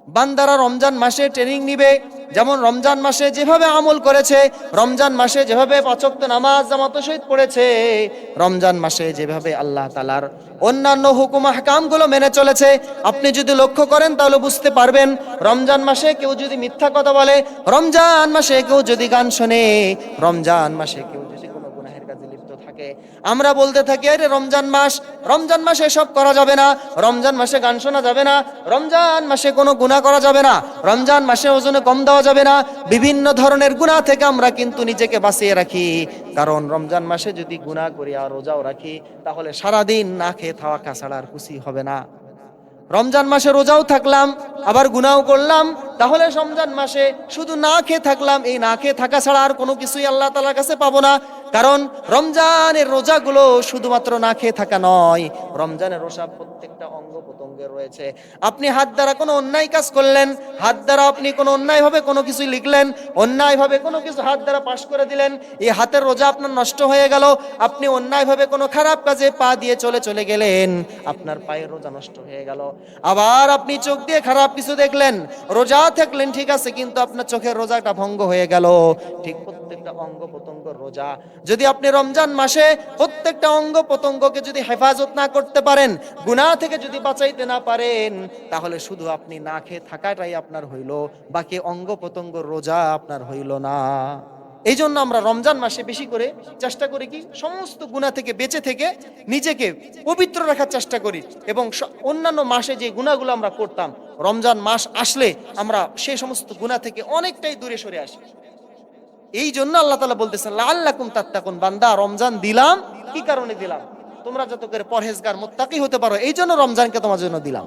বান্দারা রমজান মাসে ট্রেনিং নিবে, যেমন রমজান মাসে যেভাবে আমল করেছে, রমজান মাসে যেভাবে 5 ওয়াক্ত নামাজ জামাতের সহিত পড়েছে, রমজান মাসে যেভাবে আল্লাহ তাআলার অন্যান্য হুকুম আহকামগুলো মেনে চলেছে, আপনি যদি লক্ষ্য করেন তাহলে বুঝতে পারবেন। রমজান মাসে কেউ যদি মিথ্যা কথা বলে, রমজান মাসে কেউ যদি গান শোনে, রমজান মাসে কেউ যদি কোনো গুনাহের কাজে লিপ্ত থাকে, আমরা বলতে থাকি আরে রমজান মাস, রমজান মাসে এসব করা যাবে না, রমজান মাসে গান শোনা যাবে না, রমজান মাসে কোনো গুনাহ করা যাবে না, রমজান মাসে ওজনে কম দেওয়া যাবে না, বিভিন্ন ধরনের গুনাহ থেকে আমরা কিন্তু নিজেকে বাঁচিয়ে রাখি। কারণ রমজান মাসে যদি গুনাহ করি আর রোজাও রাখি, তাহলে সারাদিন না খেয়ে থাকা ছাড়া আর কিছুই হবে না। রমজান মাসে রোজাও থাকলাম আবার গুনাহও করলাম, তাহলে রমজান মাসে শুধু না খেয়ে থাকলাম, এই না খেয়ে থাকা ছাড়া আর কোনো কিছুই আল্লাহ তাআলার কাছে পাবো না। কারণ রমজানের রোজাগুলো শুধুমাত্র না খেয়ে থাকা নয়, রমজানের রোজা প্রত্যেকটা অঙ্গ প্রত্যঙ্গে রয়েছে। আপনি হাত দ্বারা কোনো অন্যায় কাজ করলেন, হাত দ্বারা আপনি কোনো অন্যায়ভাবে কোনো কিছু লিখলেন, অন্যায়ভাবে কোনো কিছু হাত দ্বারা পাশ করে দিলেন, এই হাতের রোজা আপনার নষ্ট হয়ে গেল। আপনি অন্যায়ভাবে কোনো খারাপ কাজে পা দিয়ে চলে গেলেন, আপনার পায়ের রোজা নষ্ট হয়ে গেল। আবার আপনি চোখ দিয়ে খারাপ কিছু দেখলেন, রোজা থাকলেন ঠিক আছে, কিন্তু আপনার চোখের রোজাটা ভঙ্গ হয়ে গেল। ঠিক প্রত্যেকটা অঙ্গ প্রত্যঙ্গ রোজা। যদি আপনি রমজান মাসে প্রত্যেকটা অঙ্গ প্রত্যঙ্গকে যদি হেফাজত না করতে পারেন, গুনাহ থেকে যদি বাঁচাইতে না পারেন, তাহলে শুধু আপনি না খেয়ে থাকাটাই আপনার হইল, বাকি অঙ্গ প্রত্যঙ্গ রোজা আপনার হইল না। এই জন্য আমরা রমজান মাসে বেশি করে চেষ্টা করি কি, সমস্ত গুনাহ থেকে বেঁচে থেকে নিজেকে পবিত্র রাখার চেষ্টা করি। এবং অন্যান্য মাসে যে গুনাহগুলো আমরা করতাম, রমজান মাস আসলে আমরা সেই সমস্ত গুনাহ থেকে অনেকটাই দূরে সরে আসি। এই জন্য আল্লাহ তাআলা বলতেছেন লাআল্লাকুম তাত্তাকুন, বান্দা রমজান দিলাম কি কারণে দিলাম, তোমরা যত করে পরহেজগার মুত্তাকি হতে পারো, এই জন্য রমজানকে তোমার জন্য দিলাম।